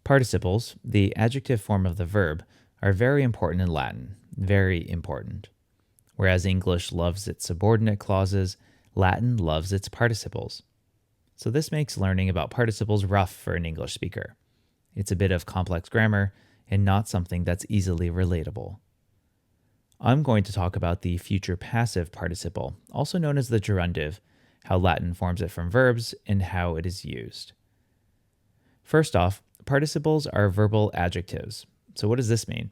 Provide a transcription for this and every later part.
Participles, the adjective form of the verb, are very important in Latin, very important. Whereas English loves its subordinate clauses, Latin loves its participles. So this makes learning about participles rough for an English speaker. It's a bit of complex grammar and not something that's easily relatable. I'm going to talk about the future passive participle, also known as the gerundive, how Latin forms it from verbs, and how it is used. First off, participles are verbal adjectives. So what does this mean?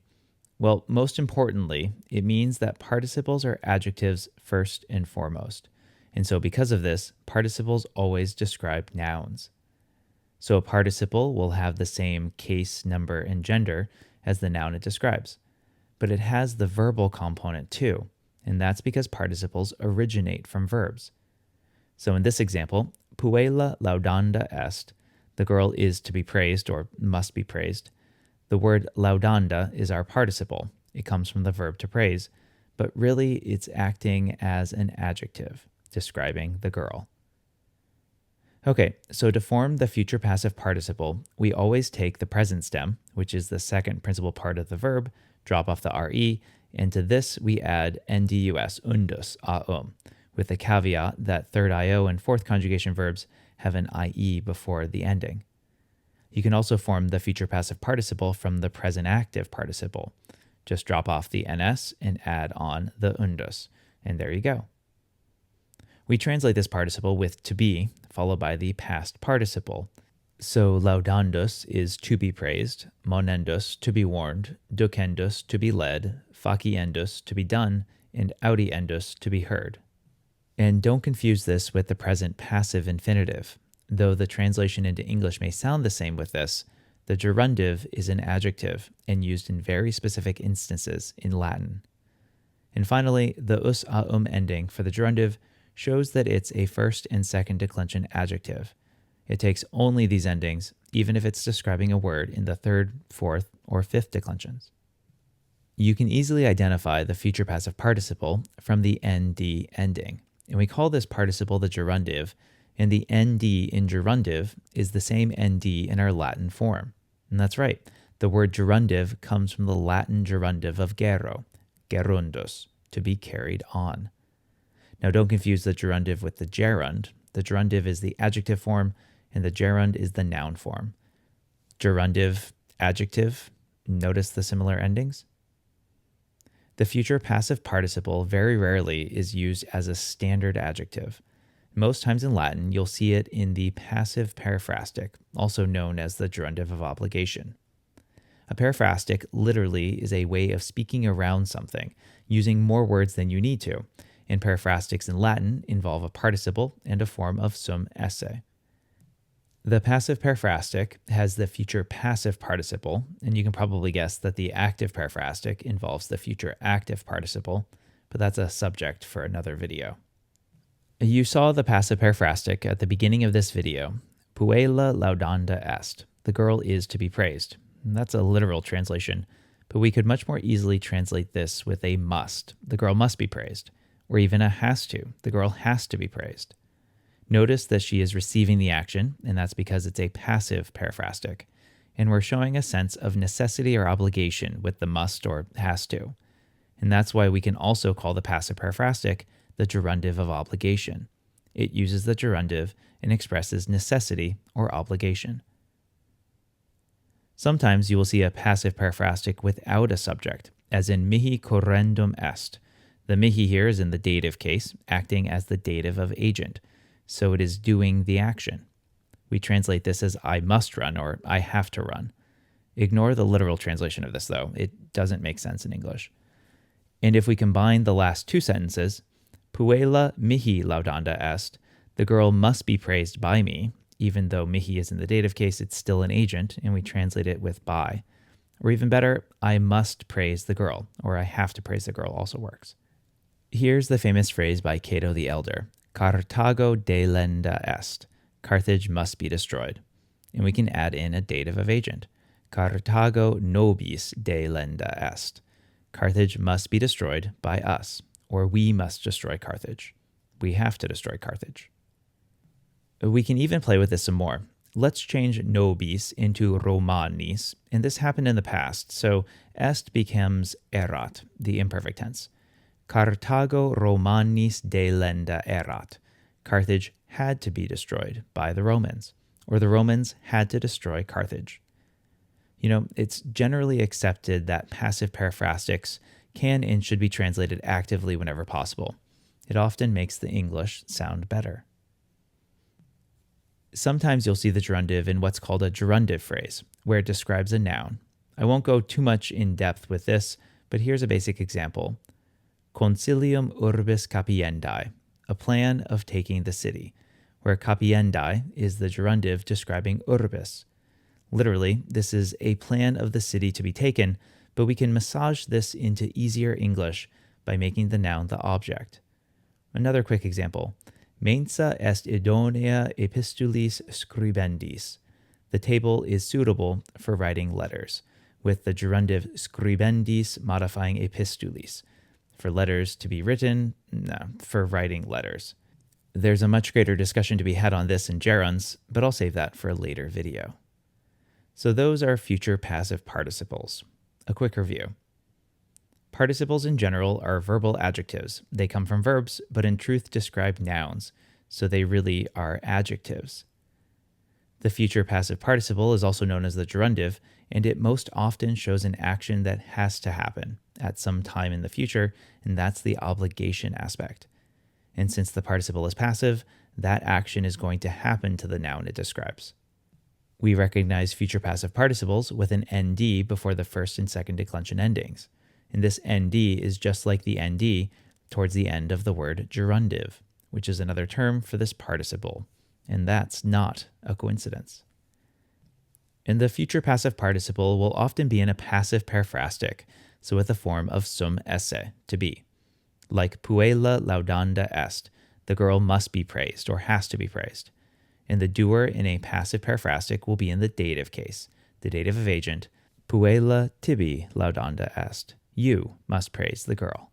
Well, most importantly, it means that participles are adjectives first and foremost. And so because of this, participles always describe nouns. So a participle will have the same case, number, and gender as the noun it describes. But it has the verbal component too, and that's because participles originate from verbs. So in this example, puella laudanda est, the girl is to be praised or must be praised. The word laudanda is our participle. It comes from the verb to praise, but really it's acting as an adjective, describing the girl. Okay, so to form the future passive participle, we always take the present stem, which is the second principal part of the verb, drop off the re, and to this we add ndus, undus, aum, with the caveat that third io and fourth conjugation verbs have an ie before the ending. You can also form the future passive participle from the present active participle. Just drop off the ns and add on the undus, and there you go. We translate this participle with to be, followed by the past participle. So laudandus is to be praised, monendus to be warned, ducendus to be led, faciendus to be done, and audiendus to be heard. And don't confuse this with the present passive infinitive. Though the translation into English may sound the same with this, the gerundive is an adjective and used in very specific instances in Latin. And finally, the us aum ending for the gerundive shows that it's a first and second declension adjective. It takes only these endings, even if it's describing a word in the third, fourth, or fifth declensions. You can easily identify the future passive participle from the nd ending, and we call this participle the gerundive, and the nd in gerundive is the same nd in our Latin form. And that's right, the word gerundive comes from the Latin gerundive of gero, gerundus, to be carried on. Now don't confuse the gerundive with the gerund. The gerundive is the adjective form, and the gerund is the noun form. Gerundive, adjective, notice the similar endings? The future passive participle very rarely is used as a standard adjective. Most times in Latin, you'll see it in the passive periphrastic, also known as the Gerundive of Obligation. A periphrastic literally is a way of speaking around something, using more words than you need to, and periphrastics in Latin involve a participle and a form of sum esse. The passive periphrastic has the future passive participle, and you can probably guess that the active periphrastic involves the future active participle, but that's a subject for another video. You saw the passive periphrastic at the beginning of this video. Puella laudanda est. The girl is to be praised. And that's a literal translation, but we could much more easily translate this with a must. The girl must be praised. Or even a has to. The girl has to be praised. Notice that she is receiving the action, and that's because it's a passive periphrastic. And we're showing a sense of necessity or obligation with the must or has to. And that's why we can also call the passive periphrastic the gerundive of obligation. It uses the gerundive and expresses necessity or obligation. Sometimes you will see a passive periphrastic without a subject, as in mihi correndum est. The mihi here is in the dative case, acting as the dative of agent, so it is doing the action. We translate this as I must run or I have to run. Ignore the literal translation of this though, it doesn't make sense in English. And if we combine the last two sentences, puella mihi laudanda est, the girl must be praised by me, even though mihi is in the dative case, it's still an agent, and we translate it with by. Or even better, I must praise the girl, or I have to praise the girl also works. Here's the famous phrase by Cato the Elder, Carthago delenda est, Carthage must be destroyed. And we can add in a dative of agent, Carthago nobis delenda est, Carthage must be destroyed by us, or we must destroy Carthage. We have to destroy Carthage. We can even play with this some more. Let's change nobis into Romanis, and this happened in the past, so est becomes erat, the imperfect tense. Carthago Romanis delenda erat. Carthage had to be destroyed by the Romans, or the Romans had to destroy Carthage. It's generally accepted that passive periphrastic can and should be translated actively whenever possible. It often makes the English sound better. Sometimes you'll see the gerundive in what's called a gerundive phrase, where it describes a noun. I won't go too much in depth with this, but here's a basic example. Consilium urbis capiendae, a plan of taking the city, where capiendae is the gerundive describing urbis. Literally, this is a plan of the city to be taken, but we can massage this into easier English by making the noun the object. Another quick example. Mensa est idonea epistulis scribendis. The table is suitable for writing letters, with the gerundive scribendis modifying epistulis, for letters to be written, for writing letters. There's a much greater discussion to be had on this in gerunds, but I'll save that for a later video. So those are future passive participles. A quick review. Participles in general are verbal adjectives. They come from verbs, but in truth describe nouns, so they really are adjectives. The future passive participle is also known as the gerundive, and it most often shows an action that has to happen at some time in the future, and that's the obligation aspect. And since the participle is passive, that action is going to happen to the noun it describes. We recognize future passive participles with an nd before the first and second declension endings. And this nd is just like the nd towards the end of the word gerundive, which is another term for this participle. And that's not a coincidence. And the future passive participle will often be in a passive periphrastic, so with the form of sum esse, to be. Like puella laudanda est, the girl must be praised or has to be praised. And the doer in a passive periphrastic will be in the dative case, the dative of agent, puella tibi laudanda est. You must praise the girl.